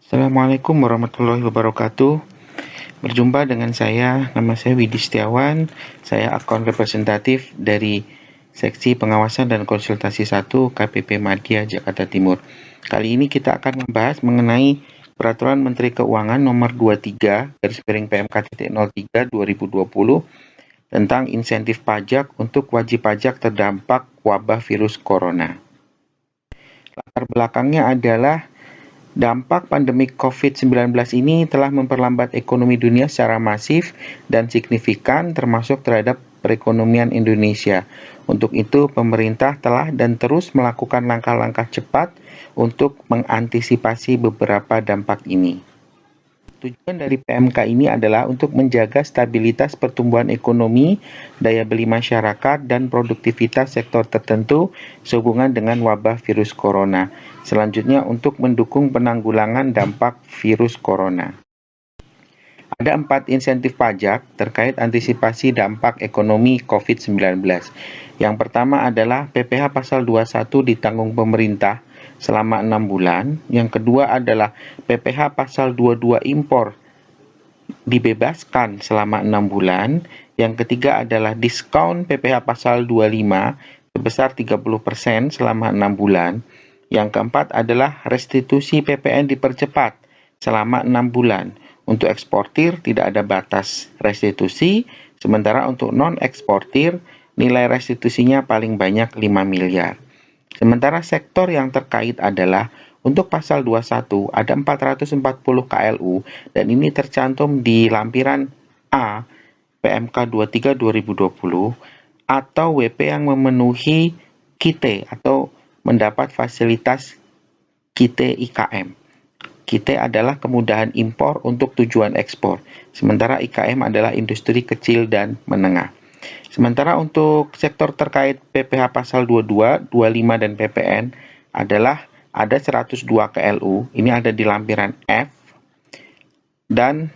Assalamualaikum warahmatullahi wabarakatuh. Berjumpa dengan nama saya Widi Setiawan. Saya akun representatif dari Seksi Pengawasan dan Konsultasi 1 KPP Madya Jakarta Timur. Kali ini kita akan membahas mengenai Peraturan Menteri Keuangan Nomor 23/PMK.03 2020 tentang insentif pajak untuk wajib pajak terdampak wabah virus corona. Latar belakangnya adalah dampak pandemi COVID-19 ini telah memperlambat ekonomi dunia secara masif dan signifikan, termasuk terhadap perekonomian Indonesia. Untuk itu, pemerintah telah dan terus melakukan langkah-langkah cepat untuk mengantisipasi beberapa dampak ini. Tujuan dari PMK ini adalah untuk menjaga stabilitas pertumbuhan ekonomi, daya beli masyarakat, dan produktivitas sektor tertentu sehubungan dengan wabah virus corona. Selanjutnya, untuk mendukung penanggulangan dampak virus corona. Ada 4 insentif pajak terkait antisipasi dampak ekonomi COVID-19. Yang pertama adalah PPh pasal 21 ditanggung pemerintah selama 6 bulan. Yang kedua adalah PPh pasal 22 impor dibebaskan selama 6 bulan. Yang ketiga adalah diskon PPh pasal 25 sebesar 30% selama 6 bulan. Yang keempat adalah restitusi PPN dipercepat selama 6 bulan. Untuk eksportir tidak ada batas restitusi, sementara untuk non-eksportir nilai restitusinya paling banyak 5 miliar. Sementara sektor yang terkait adalah untuk pasal 21 ada 440 KLU dan ini tercantum di lampiran A PMK 23 2020 atau WP yang memenuhi KITE atau mendapat fasilitas KITE IKM. KITE adalah kemudahan impor untuk tujuan ekspor, sementara IKM adalah industri kecil dan menengah. Sementara untuk sektor terkait PPh pasal 22, 25, dan PPN adalah ada 102 KLU, ini ada di lampiran F, dan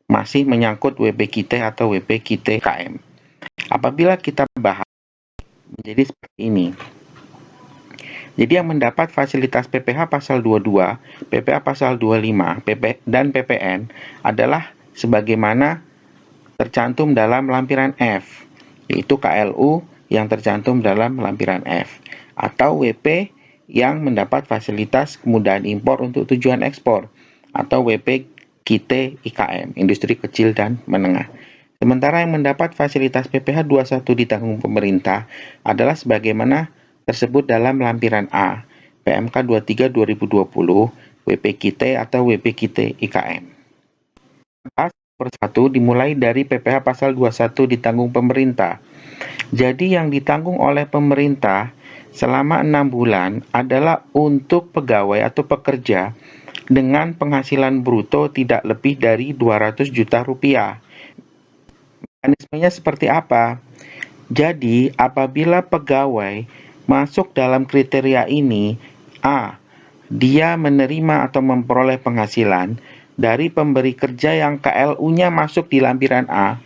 masih menyangkut WP KITE atau WP KITE KM. Apabila kita bahas menjadi seperti ini. Jadi yang mendapat fasilitas PPh pasal 22, PPh pasal 25, dan PPN adalah sebagaimana tercantum dalam lampiran F, yaitu KLU yang tercantum dalam lampiran F, atau WP yang mendapat fasilitas kemudahan impor untuk tujuan ekspor, atau WP KITE IKM, industri kecil dan menengah. Sementara yang mendapat fasilitas PPh 21 ditanggung pemerintah adalah sebagaimana tersebut dalam lampiran A, PMK 23 2020, WP KITE atau WP KITE IKM. Persatu dimulai dari PPh pasal 21 ditanggung pemerintah. Jadi yang ditanggung oleh pemerintah selama 6 bulan adalah untuk pegawai atau pekerja dengan penghasilan bruto tidak lebih dari 200 juta rupiah. Mekanismenya seperti apa? Jadi apabila pegawai masuk dalam kriteria ini, A, dia menerima atau memperoleh penghasilan dari pemberi kerja yang KLU-nya masuk di lampiran A,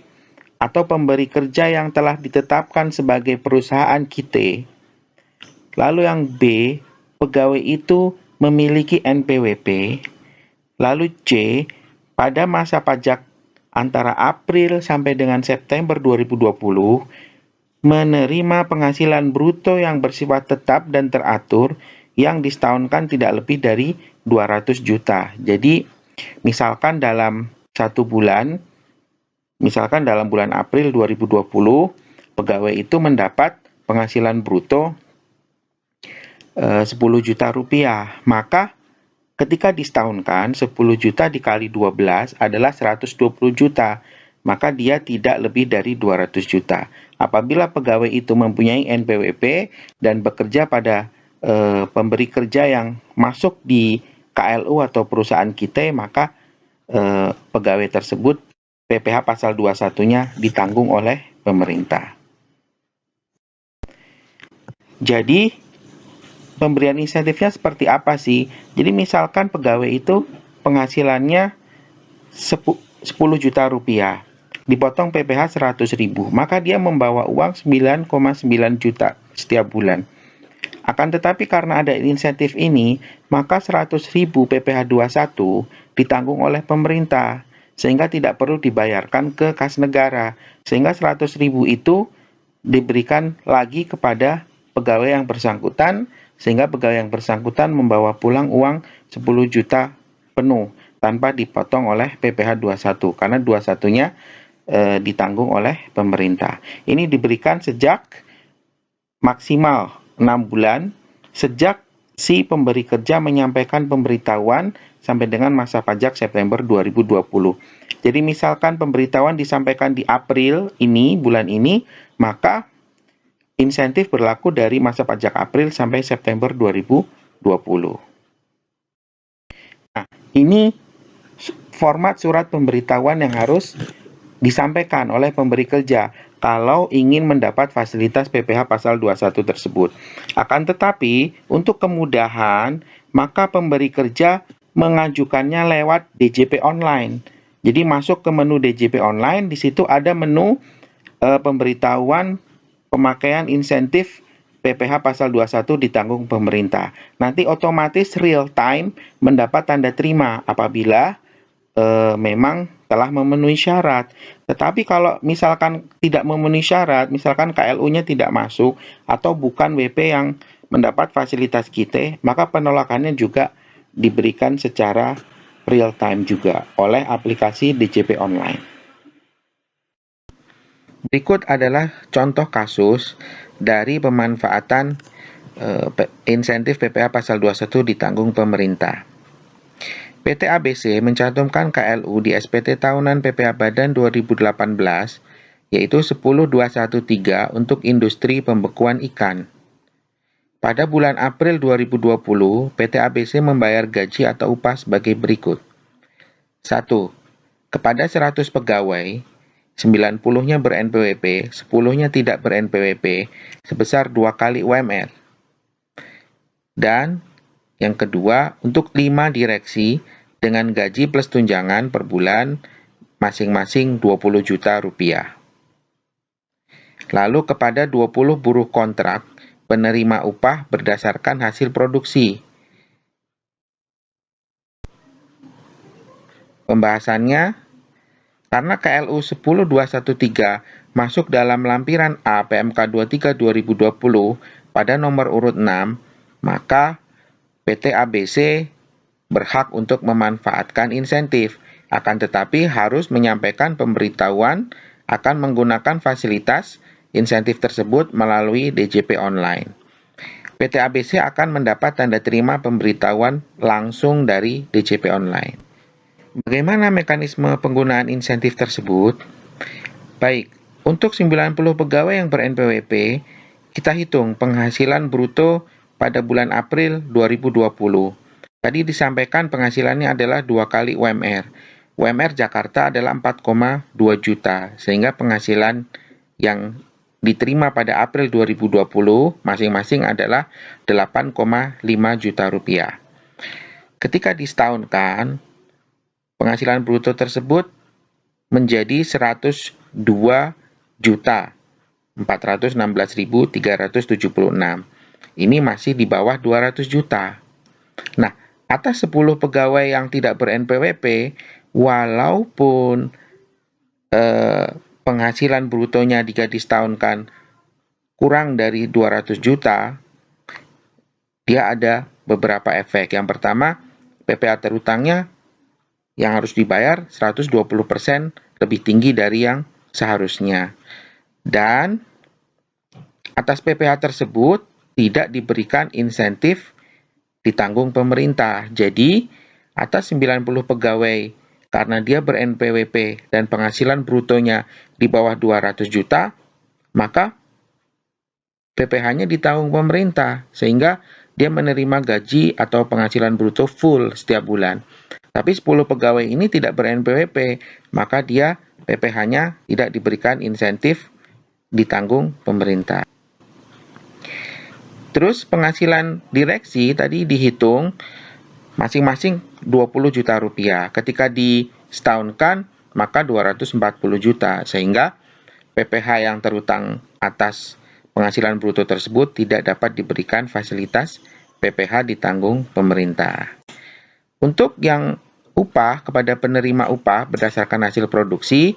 atau pemberi kerja yang telah ditetapkan sebagai perusahaan KITE. Lalu yang B, pegawai itu memiliki NPWP. Lalu C, pada masa pajak antara April sampai dengan September 2020, menerima penghasilan bruto yang bersifat tetap dan teratur yang disetahunkan tidak lebih dari 200 juta. Jadi, misalkan dalam 1 bulan, misalkan dalam bulan April 2020, pegawai itu mendapat penghasilan bruto 10 juta rupiah. Maka ketika disetahunkan, 10 juta dikali 12 adalah 120 juta. Maka dia tidak lebih dari 200 juta. Apabila pegawai itu mempunyai NPWP dan bekerja pada pemberi kerja yang masuk di KLU atau perusahaan KITE, maka pegawai tersebut PPh pasal 21-nya ditanggung oleh pemerintah. Jadi, pemberian insentifnya seperti apa sih? Jadi misalkan pegawai itu penghasilannya 10 juta rupiah. Dipotong PPh 100.000, maka dia membawa uang 9,9 juta setiap bulan. Akan tetapi karena ada insentif ini, maka 100.000 PPh 21 ditanggung oleh pemerintah, sehingga tidak perlu dibayarkan ke kas negara. Sehingga 100.000 itu diberikan lagi kepada pegawai yang bersangkutan, sehingga pegawai yang bersangkutan membawa pulang uang 10 juta penuh, tanpa dipotong oleh PPh 21, karena 21-nya ditanggung oleh pemerintah. Ini diberikan sejak maksimal 6 bulan sejak si pemberi kerja menyampaikan pemberitahuan sampai dengan masa pajak September 2020. Jadi misalkan pemberitahuan disampaikan di April ini, bulan ini, maka insentif berlaku dari masa pajak April sampai September 2020. Nah, ini format surat pemberitahuan yang harus disampaikan oleh pemberi kerja kalau ingin mendapat fasilitas PPh pasal 21 tersebut. Akan tetapi, untuk kemudahan, maka pemberi kerja mengajukannya lewat DJP online. Jadi masuk ke menu DJP online, di situ ada menu pemberitahuan pemakaian insentif PPh pasal 21 ditanggung pemerintah. Nanti otomatis real time mendapat tanda terima apabila memang telah memenuhi syarat. Tetapi kalau misalkan tidak memenuhi syarat, misalkan KLU-nya tidak masuk atau bukan WP yang mendapat fasilitas kita, maka penolakannya juga diberikan secara real time juga oleh aplikasi DJP online. Berikut adalah contoh kasus dari pemanfaatan insentif PPh pasal 21 ditanggung pemerintah. PT ABC mencantumkan KLU di SPT tahunan PPh Badan 2018, yaitu 10213 untuk industri pembekuan ikan. Pada bulan April 2020, PT ABC membayar gaji atau upah sebagai berikut. 1. Kepada 100 pegawai, 90-nya ber-NPWP, 10-nya tidak ber-NPWP, sebesar 2 kali UMR. Dan yang kedua, untuk 5 direksi dengan gaji plus tunjangan per bulan masing-masing 20 juta rupiah. Lalu kepada 20 buruh kontrak, penerima upah berdasarkan hasil produksi. Pembahasannya, karena KLU 10213 masuk dalam lampiran A PMK 23 2020 pada nomor urut 6, maka PT ABC berhak untuk memanfaatkan insentif, akan tetapi harus menyampaikan pemberitahuan akan menggunakan fasilitas insentif tersebut melalui DJP online. PT ABC akan mendapat tanda terima pemberitahuan langsung dari DJP online. Bagaimana mekanisme penggunaan insentif tersebut? Baik, untuk 90 pegawai yang ber-NPWP, kita hitung penghasilan bruto pada bulan April 2020. Tadi disampaikan penghasilannya adalah 2 kali UMR. UMR Jakarta adalah 4,2 juta, sehingga penghasilan yang diterima pada April 2020 masing-masing adalah 8,5 juta rupiah. Ketika disetahunkan, penghasilan bruto tersebut menjadi 102 juta 416.376. Ini masih di bawah 200 juta. Nah, atas 10 pegawai yang tidak ber-NPWP, walaupun penghasilan brutonya jika disetahunkan kurang dari 200 juta, dia ada beberapa efek. Yang pertama, PPh terutangnya yang harus dibayar 120% lebih tinggi dari yang seharusnya. Dan atas PPh tersebut tidak diberikan insentif ditanggung pemerintah. Jadi, atas 90 pegawai karena dia ber-NPWP dan penghasilan brutonya di bawah 200 juta, maka PPh-nya ditanggung pemerintah sehingga dia menerima gaji atau penghasilan bruto full setiap bulan. Tapi 10 pegawai ini tidak ber-NPWP, maka dia PPh-nya tidak diberikan insentif ditanggung pemerintah. Terus penghasilan direksi tadi dihitung masing-masing 20 juta rupiah. Ketika disetahunkan maka 240 juta, sehingga PPh yang terutang atas penghasilan bruto tersebut tidak dapat diberikan fasilitas PPh ditanggung pemerintah. Untuk yang upah kepada penerima upah berdasarkan hasil produksi,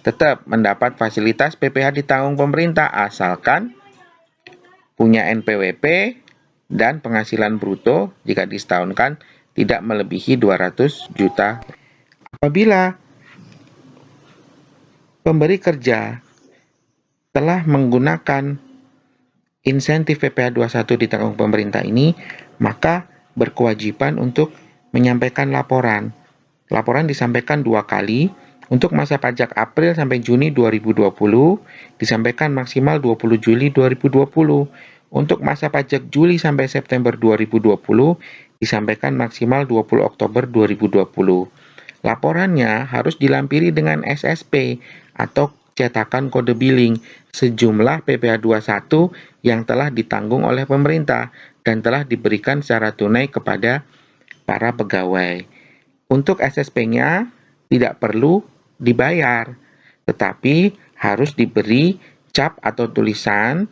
tetap mendapat fasilitas PPh ditanggung pemerintah asalkan punya NPWP dan penghasilan bruto jika disetahunkan tidak melebihi 200 juta. Apabila pemberi kerja telah menggunakan insentif PPh 21 ditanggung pemerintah ini, maka berkewajiban untuk menyampaikan laporan. Laporan disampaikan 2 kali. Untuk masa pajak April sampai Juni 2020, disampaikan maksimal 20 Juli 2020. Untuk masa pajak Juli sampai September 2020, disampaikan maksimal 20 Oktober 2020. Laporannya harus dilampiri dengan SSP atau cetakan kode billing sejumlah PPh 21 yang telah ditanggung oleh pemerintah dan telah diberikan secara tunai kepada para pegawai. Untuk SSP-nya tidak perlu dibayar, tetapi harus diberi cap atau tulisan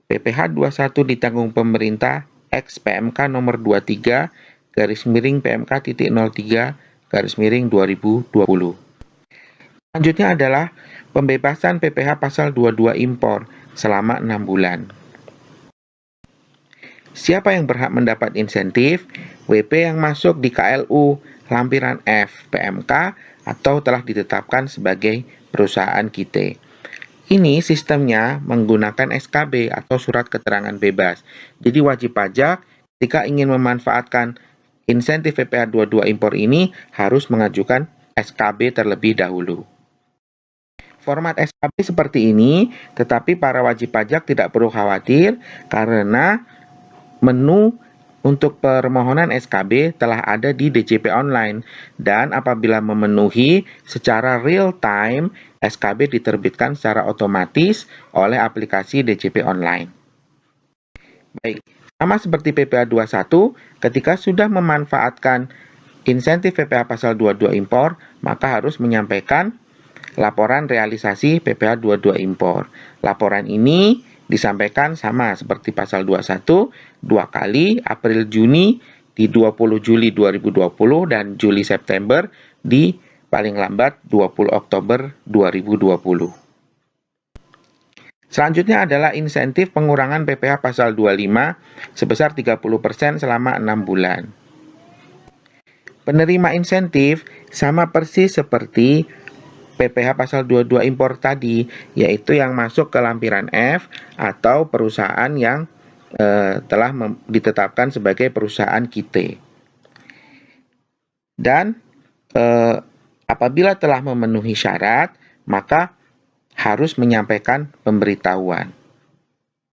PPh 21 ditanggung pemerintah X PMK nomor 23 /PMK.03/2020. Selanjutnya adalah pembebasan PPh pasal 22 impor selama 6 bulan. Siapa yang berhak mendapat insentif? WP yang masuk di KLU lampiran F PMK atau telah ditetapkan sebagai perusahaan KIT. Ini sistemnya menggunakan SKB atau surat keterangan bebas. Jadi wajib pajak ketika ingin memanfaatkan insentif PPh 22 impor ini harus mengajukan SKB terlebih dahulu. Format SKB seperti ini, tetapi para wajib pajak tidak perlu khawatir karena menu untuk permohonan SKB telah ada di DJP Online dan apabila memenuhi secara real time, SKB diterbitkan secara otomatis oleh aplikasi DJP Online. Baik, sama seperti PPh 21, ketika sudah memanfaatkan insentif PPh pasal 22 impor, maka harus menyampaikan laporan realisasi PPh 22 impor. Laporan ini disampaikan sama seperti pasal 21, 2 kali, April Juni di 20 Juli 2020 dan Juli September di paling lambat 20 Oktober 2020. Selanjutnya adalah insentif pengurangan PPh pasal 25 sebesar 30% selama 6 bulan. Penerima insentif sama persis seperti PPh pasal 22 impor tadi, yaitu yang masuk ke lampiran F atau perusahaan yang telah ditetapkan sebagai perusahaan KIT. Dan apabila telah memenuhi syarat, maka harus menyampaikan pemberitahuan.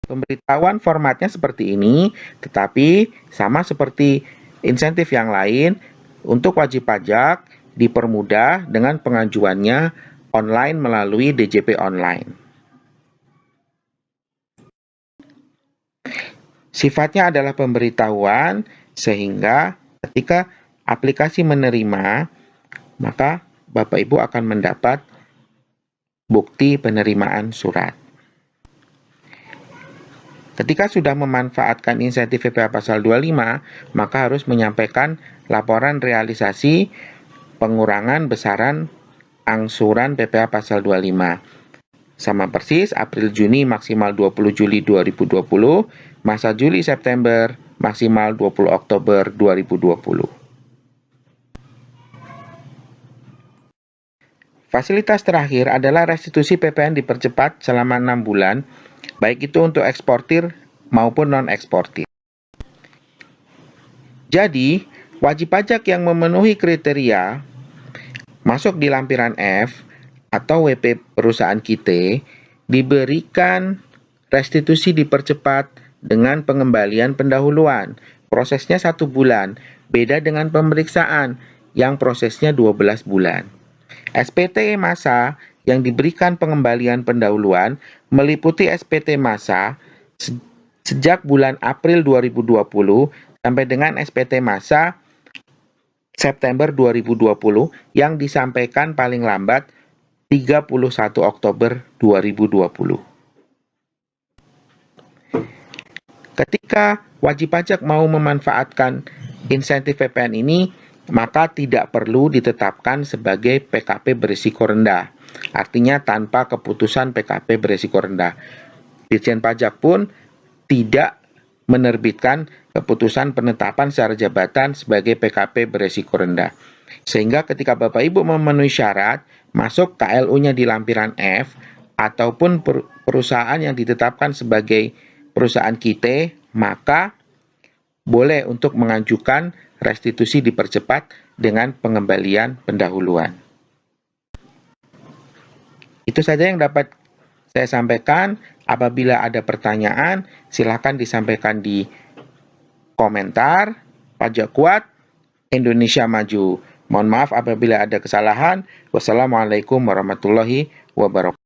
Pemberitahuan formatnya seperti ini, tetapi sama seperti insentif yang lain, untuk wajib pajak dipermudah dengan pengajuannya online melalui DJP Online. Sifatnya adalah pemberitahuan sehingga ketika aplikasi menerima, maka Bapak Ibu akan mendapat bukti penerimaan surat. Ketika sudah memanfaatkan insentif PPh pasal 25, maka harus menyampaikan laporan realisasi pengurangan besaran angsuran PPh pasal 25. Sama persis, April Juni maksimal 20 Juli 2020, masa Juli September maksimal 20 Oktober 2020. Fasilitas terakhir adalah restitusi PPN dipercepat selama 6 bulan, baik itu untuk eksportir maupun non-eksportir. Jadi, wajib pajak yang memenuhi kriteria masuk di lampiran F atau WP perusahaan KIT diberikan restitusi dipercepat dengan pengembalian pendahuluan. Prosesnya 1 bulan, beda dengan pemeriksaan yang prosesnya 12 bulan. SPT masa yang diberikan pengembalian pendahuluan meliputi SPT masa sejak bulan April 2020 sampai dengan SPT masa September 2020 yang disampaikan paling lambat 31 Oktober 2020. Ketika wajib pajak mau memanfaatkan insentif PPN ini, maka tidak perlu ditetapkan sebagai PKP berisiko rendah. Artinya tanpa keputusan PKP berisiko rendah. Ditjen Pajak pun tidak menerbitkan keputusan penetapan secara jabatan sebagai PKP berisiko rendah. Sehingga ketika Bapak Ibu memenuhi syarat, masuk KLU-nya di lampiran F, ataupun perusahaan yang ditetapkan sebagai perusahaan KIT, maka boleh untuk mengajukan restitusi dipercepat dengan pengembalian pendahuluan. Itu saja yang dapat saya sampaikan. Apabila ada pertanyaan, silakan disampaikan di komentar. Pajak Kuat, Indonesia Maju. Mohon maaf apabila ada kesalahan. Wassalamualaikum warahmatullahi wabarakatuh.